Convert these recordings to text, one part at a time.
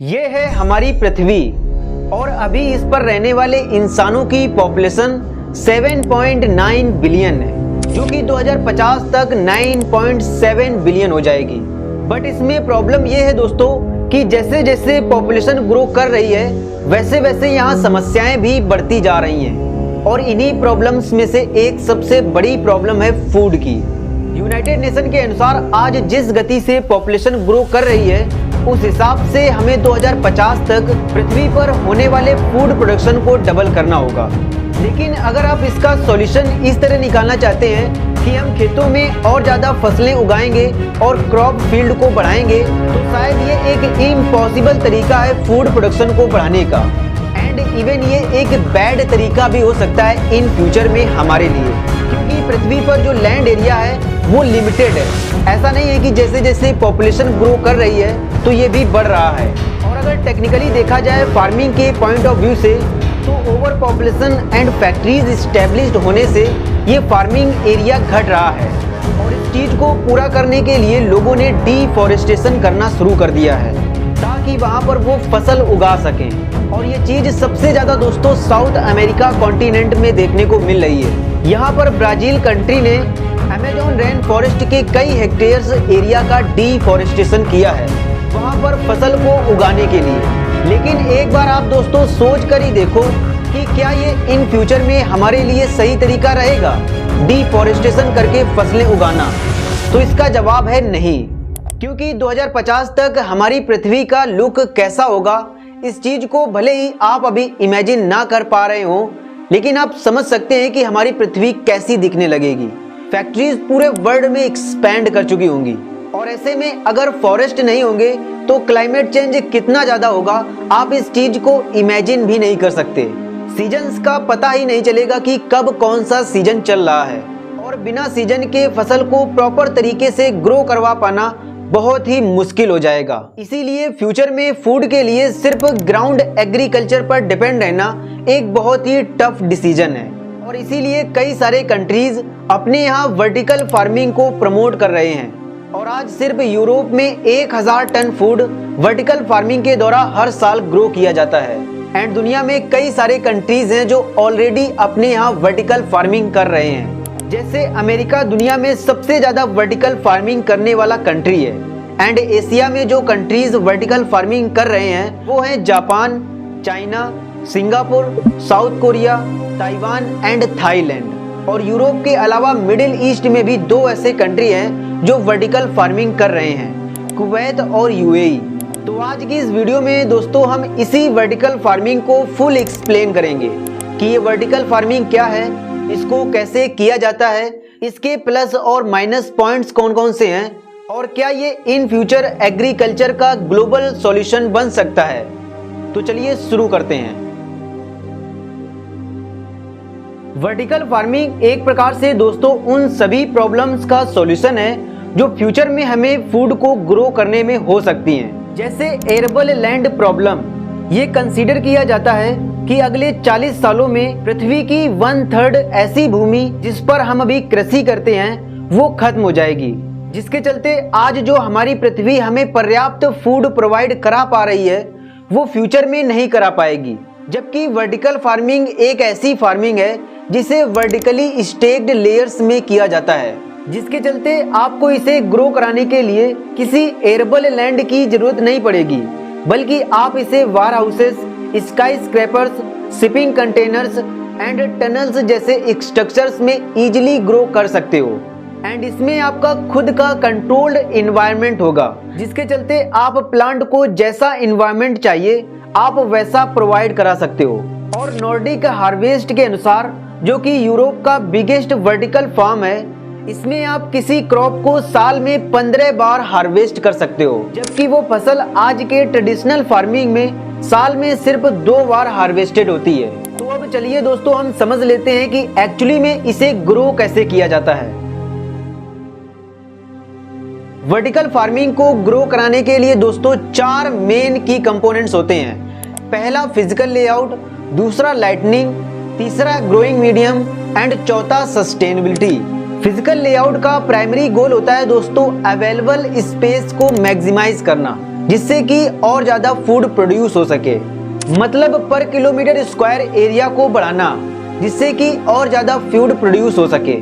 ये है हमारी पृथ्वी और अभी इस पर रहने वाले इंसानों की पॉपुलेशन 7.9 बिलियन है, जो कि 2050 तक 9.7 बिलियन हो जाएगी। बट इसमें प्रॉब्लम ये है दोस्तों कि जैसे जैसे पॉपुलेशन ग्रो कर रही है वैसे वैसे यहाँ समस्याएं भी बढ़ती जा रही हैं और इन्हीं प्रॉब्लम्स में से एक सबसे बड़ी प्रॉब्लम है फूड की। यूनाइटेड नेशन के अनुसार आज जिस गति से पॉपुलेशन ग्रो कर रही है उस हिसाब से हमें 2050 तक पृथ्वी पर होने वाले फूड प्रोडक्शन को डबल करना होगा। लेकिन अगर आप इसका सॉल्यूशन इस तरह निकालना चाहते हैं कि हम खेतों में और ज़्यादा फसलें उगाएंगे और क्रॉप फील्ड को बढ़ाएंगे, तो शायद ये एक इम्पॉसिबल तरीका है फूड प्रोडक्शन को बढ़ाने का। एंड इवन ये एक बैड तरीका भी हो सकता है इन फ्यूचर में हमारे लिए, क्योंकि पृथ्वी पर जो लैंड एरिया है वो लिमिटेड है। ऐसा नहीं है कि जैसे जैसे पॉपुलेशन ग्रो कर रही है तो ये भी बढ़ रहा है। और अगर टेक्निकली देखा जाए फार्मिंग के पॉइंट ऑफ व्यू से, तो over population and factories established होने से ये फार्मिंग एरिया घट रहा है और इस चीज़ को पूरा करने के लिए लोगों ने डिफॉरेस्टेशन करना शुरू कर दिया है ताकि वहाँ पर वो फसल उगा सकें। और ये चीज़ सबसे ज़्यादा दोस्तों साउथ अमेरिका कॉन्टिनेंट में देखने को मिल रही है। यहाँ पर ब्राज़ील कंट्री ने अमेज़न रेन फॉरेस्ट के कई हेक्टेयर्स एरिया का डिफॉरेस्टेशन किया है वहाँ पर फसल को उगाने के लिए। लेकिन एक बार आप दोस्तों सोच कर ही देखो कि क्या ये इन फ्यूचर में हमारे लिए सही तरीका रहेगा डिफॉरेस्टेशन करके फसलें उगाना? तो इसका जवाब है नहीं, क्योंकि 2050 तक हमारी पृथ्वी का लुक कैसा होगा इस चीज को भले ही आप अभी इमेजिन ना कर पा रहे हो, लेकिन आप समझ सकते हैं कि हमारी पृथ्वी कैसी दिखने लगेगी। फैक्ट्रीज पूरे वर्ल्ड में एक्सपैंड कर चुकी होंगी और ऐसे में अगर फॉरेस्ट नहीं होंगे तो क्लाइमेट चेंज कितना ज्यादा होगा आप इस चीज को इमेजिन भी नहीं कर सकते। सीजन्स का पता ही नहीं चलेगा कि कब कौन सा सीजन चल रहा है और बिना सीजन के फसल को प्रॉपर तरीके से ग्रो करवा पाना बहुत ही मुश्किल हो जाएगा। इसीलिए फ्यूचर में फूड के लिए सिर्फ ग्राउंड एग्रीकल्चर पर डिपेंड रहना एक बहुत ही टफ डिसीजन है और इसीलिए कई सारे कंट्रीज अपने यहाँ वर्टिकल फार्मिंग को प्रमोट कर रहे हैं। और आज सिर्फ यूरोप में 1000 टन फूड वर्टिकल फार्मिंग के द्वारा हर साल ग्रो किया जाता है। एंड दुनिया में कई सारे कंट्रीज हैं जो ऑलरेडी अपने यहाँ वर्टिकल फार्मिंग कर रहे हैं। जैसे अमेरिका दुनिया में सबसे ज्यादा वर्टिकल फार्मिंग करने वाला कंट्री है। एंड एशिया में जो कंट्रीज वर्टिकल फार्मिंग कर रहे हैं वो हैं Japan, China, Singapore, south Korea, Taiwan and Thailand. और यूरोप के अलावा मिडिल ईस्ट में भी 2 ऐसे कंट्री हैं जो वर्टिकल फार्मिंग कर रहे हैं, कुवैत और यूएई। तो आज की इस वीडियो में दोस्तों हम इसी वर्टिकल फार्मिंग को फुल एक्सप्लेन करेंगे कि ये वर्टिकल फार्मिंग क्या है, इसको कैसे किया जाता है, इसके प्लस और माइनस पॉइंट्स कौन कौन से हैं और क्या ये इन फ्यूचर एग्रीकल्चर का ग्लोबल सॉल्यूशन बन सकता है। तो चलिए शुरू करते हैं। वर्टिकल फार्मिंग एक प्रकार से दोस्तों उन सभी प्रॉब्लम्स का सॉल्यूशन है जो फ्यूचर में हमें फूड को ग्रो करने में हो सकती हैं। जैसे एरेबल लैंड प्रॉब्लम, ये कंसीडर किया जाता है कि अगले 40 सालों में पृथ्वी की 1/3 ऐसी भूमि जिस पर हम अभी कृषि करते हैं वो खत्म हो जाएगी, जिसके चलते आज जो हमारी पृथ्वी हमें पर्याप्त फूड प्रोवाइड करा पा रही है वो फ्यूचर में नहीं करा पाएगी। जबकि वर्टिकल फार्मिंग एक ऐसी फार्मिंग है जिसे वर्टिकली स्टेक्ड लेयर्स में किया जाता है, जिसके चलते आपको इसे ग्रो कराने के लिए किसी एरेबल लैंड की जरूरत नहीं पड़ेगी, बल्कि आप इसे warehouses, skyscrapers, shipping containers and tunnels जैसे स्ट्रक्चर्स में इजीली ग्रो कर सकते हो। एंड इसमें आपका खुद का कंट्रोल्ड इन्वायरमेंट होगा, जिसके चलते आप प्लांट को जैसा इन्वायरमेंट चाहिए आप वैसा प्रोवाइड करा सकते हो। और नॉर्डिक हार्वेस्ट के अनुसार, जो कि यूरोप का बिगेस्ट वर्टिकल फार्म है, इसमें आप किसी क्रॉप को साल में 15 बार हार्वेस्ट कर सकते हो, जबकि वो फसल आज के ट्रेडिशनल फार्मिंग में साल में सिर्फ 2 बार हार्वेस्टेड होती है। तो अब चलिए दोस्तों हम समझ लेते हैं कि एक्चुअली में इसे ग्रो कैसे किया जाता है। वर्टिकल फार्मिंग को ग्रो कराने के लिए दोस्तों 4 मेन की कंपोनेंट्स होते हैं। पहला फिजिकल लेआउट, दूसरा लाइटनिंग, तीसरा ग्रोइंग मीडियम एंड चौथा सस्टेनेबिलिटी। फिजिकल लेआउट का प्राइमरी गोल होता है दोस्तों अवेलेबल स्पेस को मैक्सिमाइज करना, जिससे कि और ज़्यादा फूड प्रोड्यूस हो सके। मतलब पर किलोमीटर स्क्वायर एरिया को बढ़ाना, जिससे कि और ज़्यादा फूड प्रोड्यूस हो सके।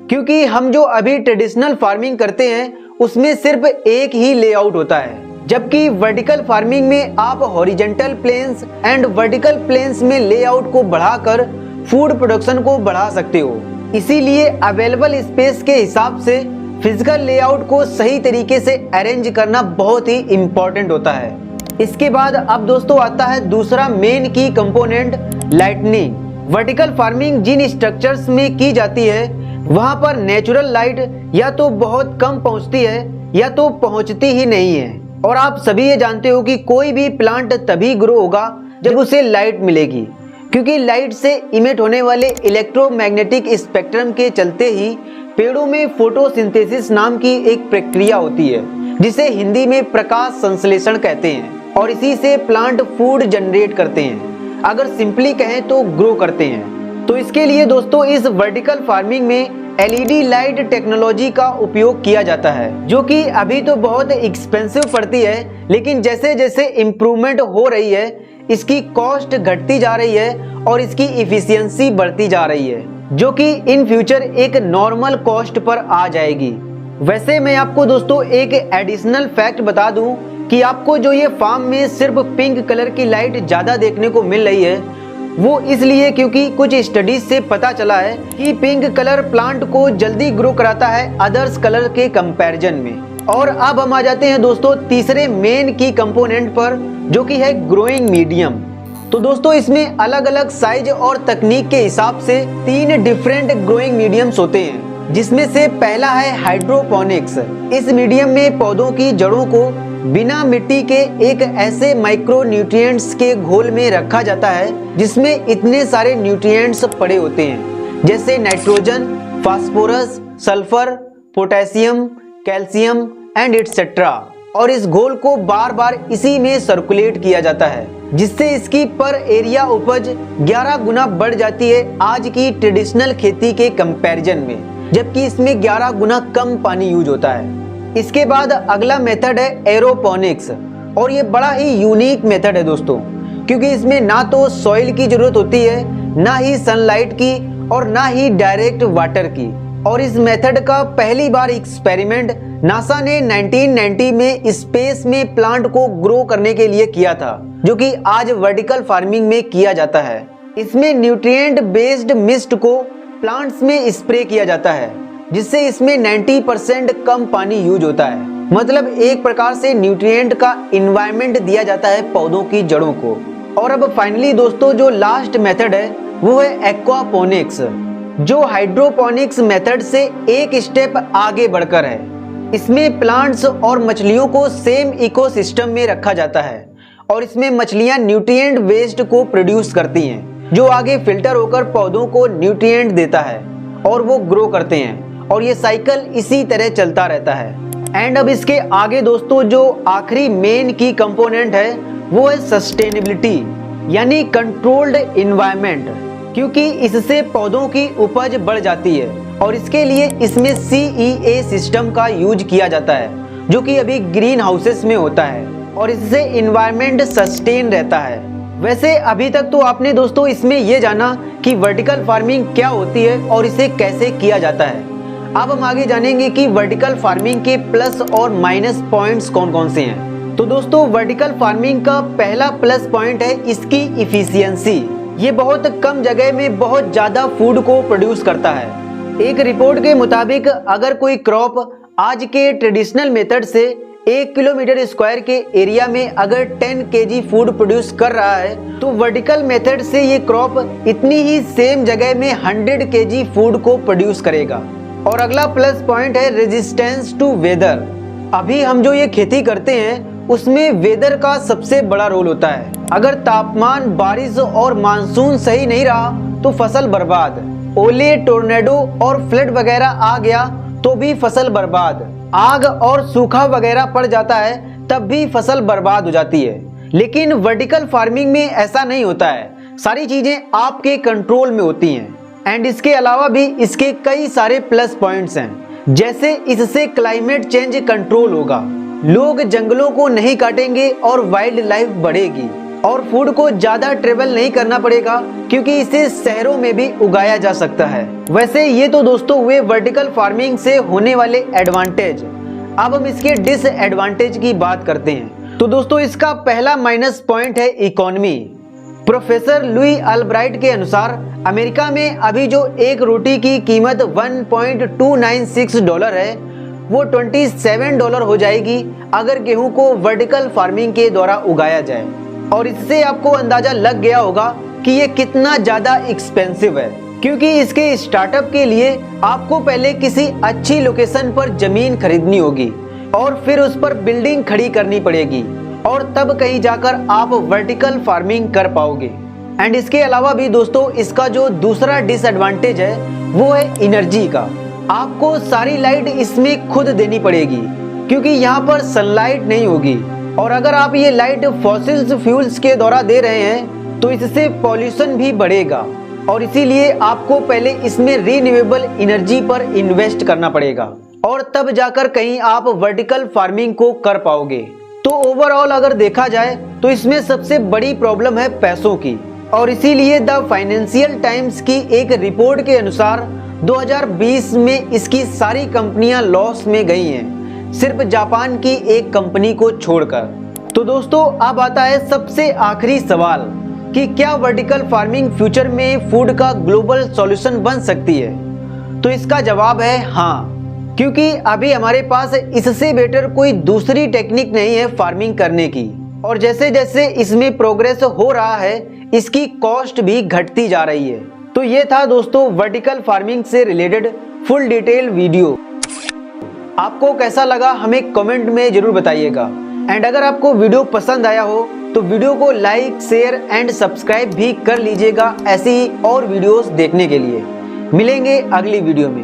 क्योंकि हम जो अभी ट्रेडिशनल फार्मिंग करते हैं उसमें सिर्फ एक ही लेआउट होता है, जबकि वर्टिकल फार्मिंग में आप horizontal planes and vertical planes में लेआउट को बढ़ाकर फूड प्रोडक्शन को बढ़ा सकते हो। इसीलिए अवेलेबल स्पेस के हिसाब से फिजिकल लेआउट को सही तरीके से अरेंज करना बहुत ही इम्पोर्टेंट होता है। इसके बाद अब दोस्तों आता है दूसरा मेन की कंपोनेंट, लाइटनिंग। वर्टिकल फार्मिंग जिन स्ट्रक्चर्स में की जाती है वहां पर नेचुरल लाइट या तो बहुत कम पहुंचती है या तो पहुंचती ही नहीं है। और आप सभी ये जानते हो कि कोई भी प्लांट तभी ग्रो होगा जब उसे लाइट मिलेगी, क्योंकि लाइट से इमिट होने वाले इलेक्ट्रोमैग्नेटिक स्पेक्ट्रम के चलते ही पेड़ों में फोटोसिंथेसिस नाम की एक प्रक्रिया होती है, जिसे हिंदी में प्रकाश संश्लेषण कहते हैं। और इसी से प्लांट फूड जनरेट करते हैं, अगर सिंपली कहें तो ग्रो करते हैं। तो इसके लिए दोस्तों इस वर्टिकल फार्मिंग में एलईडी लाइट टेक्नोलॉजी का उपयोग किया जाता है, जो कि अभी तो बहुत एक्सपेंसिव पड़ती है, लेकिन जैसे जैसे इम्प्रूवमेंट हो रही है इसकी कॉस्ट घटती जा रही है और इसकी इफिशियंसी बढ़ती जा रही है, जो कि इन फ्यूचर एक नॉर्मल कॉस्ट पर आ जाएगी। वैसे मैं आपको दोस्तों एक एडिशनल फैक्ट बता दूं कि आपको जो ये फार्म में सिर्फ पिंक कलर की लाइट ज़्यादा देखने को मिल रही है, वो इसलिए क्योंकि कुछ स्टडीज से पता चला है कि पिंक कलर प्लांट को जल्दी ग्रो कराता है अदर्स कलर के कंपैरिजन में। और अब हम आ जाते हैं दोस्तों तीसरे मेन की कंपोनेंट पर, जो कि है ग्रोइंग मीडियम। तो दोस्तों इसमें अलग अलग साइज और तकनीक के हिसाब से 3 डिफरेंट ग्रोइंग मीडियम्स होते हैं, जिसमें से पहला है हाइड्रोपोनिक्स। इस मीडियम में पौधों की जड़ों को बिना मिट्टी के एक ऐसे माइक्रो न्यूट्रिएंट्स के घोल में रखा जाता है जिसमें इतने सारे न्यूट्रिएंट्स पड़े होते हैं, जैसे nitrogen, phosphorus, sulphur, potassium, calcium and etcetera. और इस घोल को बार बार इसी में सर्कुलेट किया जाता है, जिससे इसकी पर एरिया उपज 11 गुना बढ़ जाती है आज की ट्रेडिशनल खेती के कंपैरिजन में, जबकि इसमें 11 गुना कम पानी यूज होता है। इसके बाद अगला मेथड है एरोपोनिक्स, और ये बड़ा ही यूनिक मेथड है दोस्तों, क्योंकि इसमें ना तो सॉइल की जरूरत होती है, ना ही सनलाइट की, और ना ही डायरेक्ट वाटर की। और इस मेथड का पहली बार एक्सपेरिमेंट नासा ने 1990 में स्पेस में प्लांट को ग्रो करने के लिए किया था, जो कि आज वर्टिकल फार्मिंग में किया जाता है। इसमें न्यूट्रिएंट बेस्ड मिस्ट को प्लांट्स में स्प्रे किया जाता है, जिससे इसमें 90% कम पानी यूज होता है। मतलब एक प्रकार से न्यूट्रिएंट का इन्वायरमेंट दिया जाता है पौधों की जड़ों को। और अब फाइनली दोस्तों जो लास्ट मेथड है वो है एक्वापोनिक्स, जो हाइड्रोपोनिक्स मेथड से एक स्टेप आगे बढ़कर है। इसमें प्लांट्स और मछलियों को सेम इकोसिस्टम में रखा जाता है, और इसमें मछलियां न्यूट्रिएंट वेस्ट को प्रोड्यूस करती हैं, जो आगे फिल्टर होकर पौधों को न्यूट्रिएंट देता है और वो ग्रो करते हैं। और ये साइकिल इसी तरह चलता रहता है। एंड अब इसके आगे दोस्तों जो आखिरी मेन की कंपोनेंट है वो है सस्टेनेबिलिटी, यानी कंट्रोल्ड इन्वायरमेंट, क्योंकि इससे पौधों की उपज बढ़ जाती है। और इसके लिए इसमें CEA सिस्टम का यूज किया जाता है, जो कि अभी ग्रीन हाउसेस में होता है, और इससे इन्वायरमेंट सस्टेन रहता है। वैसे अभी तक तो आपने दोस्तों इसमें यह जाना कि वर्टिकल फार्मिंग क्या होती है और इसे कैसे किया जाता है। अब हम आगे जानेंगे कि वर्टिकल फार्मिंग के प्लस और माइनस पॉइंट्स कौन कौन से हैं। तो दोस्तों वर्टिकल फार्मिंग का पहला प्लस पॉइंट है इसकी इफिशियंसी। ये बहुत कम जगह में बहुत ज्यादा फूड को प्रोड्यूस करता है। एक रिपोर्ट के मुताबिक अगर कोई क्रॉप आज के ट्रेडिशनल मेथड से 1 किलोमीटर स्क्वायर के एरिया में अगर 10 kg फूड प्रोड्यूस कर रहा है, तो वर्टिकल मेथड से ये क्रॉप इतनी ही सेम जगह में 100 kg फूड को प्रोड्यूस करेगा। और अगला प्लस पॉइंट है रेजिस्टेंस टू वेदर। अभी हम जो ये खेती करते हैं उसमें वेदर का सबसे बड़ा रोल होता है। अगर तापमान, बारिश और मानसून सही नहीं रहा तो फसल बर्बाद। ओले, टोर्नेडो और फ्लड वगैरह आ गया तो भी फसल बर्बाद। आग और सूखा वगैरह पड़ जाता है तब भी फसल बर्बाद हो जाती है। लेकिन वर्टिकल फार्मिंग में ऐसा नहीं होता है, सारी चीजें आपके कंट्रोल में होती हैं। एंड इसके अलावा भी इसके कई सारे प्लस पॉइंट्स हैं, जैसे इससे क्लाइमेट चेंज कंट्रोल होगा। लोग जंगलों को नहीं काटेंगे और वाइल्ड लाइफ बढ़ेगी और फूड को ज्यादा ट्रेवल नहीं करना पड़ेगा क्योंकि इसे शहरों में भी उगाया जा सकता है। वैसे ये तो दोस्तों हुए वर्टिकल फार्मिंग से होने वाले एडवांटेज। अब हम इसके डिसएडवांटेज की बात करते हैं। तो दोस्तों इसका पहला माइनस पॉइंट है इकोनॉमी। प्रोफेसर लुई अल्ब्राइट के अनुसार अमेरिका में अभी जो एक रोटी की कीमत $1.296 है वो $27 हो जाएगी अगर गेहूं को वर्टिकल फार्मिंग के द्वारा उगाया जाए। और इससे आपको अंदाजा लग गया होगा कि ये कितना ज्यादा एक्सपेंसिव है, क्योंकि इसके स्टार्टअप के लिए आपको पहले किसी अच्छी लोकेशन पर जमीन खरीदनी होगी और फिर उस पर बिल्डिंग खड़ी करनी पड़ेगी और तब कहीं जाकर आप वर्टिकल फार्मिंग कर पाओगे। एंड इसके अलावा भी दोस्तों इसका जो दूसरा डिसएडवांटेज है वो है एनर्जी का। आपको सारी लाइट इसमें खुद देनी पड़ेगी क्योंकि यहाँ पर सनलाइट नहीं होगी और अगर आप ये लाइट फॉसिल्स फ्यूल्स के द्वारा दे रहे हैं तो इससे पॉल्यूशन भी बढ़ेगा और इसीलिए आपको पहले इसमें रिन्यूएबल एनर्जी पर इन्वेस्ट करना पड़ेगा और तब जाकर कहीं आप वर्टिकल फार्मिंग को कर पाओगे। तो ओवरऑल अगर देखा जाए तो इसमें सबसे बड़ी प्रॉब्लम है पैसों की और इसीलिए द फाइनेंशियल टाइम्स की एक रिपोर्ट के अनुसार 2020 में इसकी सारी कंपनियां लॉस में गई हैं, सिर्फ जापान की एक कंपनी को छोड़कर। तो दोस्तों अब आता है सबसे आखिरी सवाल कि क्या वर्टिकल फार्मिंग फ्यूचर में फूड का ग्लोबल सॉल्यूशन बन सकती है। तो इसका जवाब है हाँ, क्योंकि अभी हमारे पास इससे बेटर कोई दूसरी टेक्निक नहीं है फार्मिंग करने की और जैसे जैसे इसमें प्रोग्रेस हो रहा है इसकी कॉस्ट भी घटती जा रही है। तो ये था दोस्तों वर्टिकल फार्मिंग से रिलेटेड फुल डिटेल वीडियो। आपको कैसा लगा हमें कमेंट में जरूर बताइएगा एंड अगर आपको वीडियो पसंद आया हो तो वीडियो को लाइक शेयर एंड सब्सक्राइब भी कर लीजिएगा ऐसी ही और वीडियोस देखने के लिए। मिलेंगे अगली वीडियो में।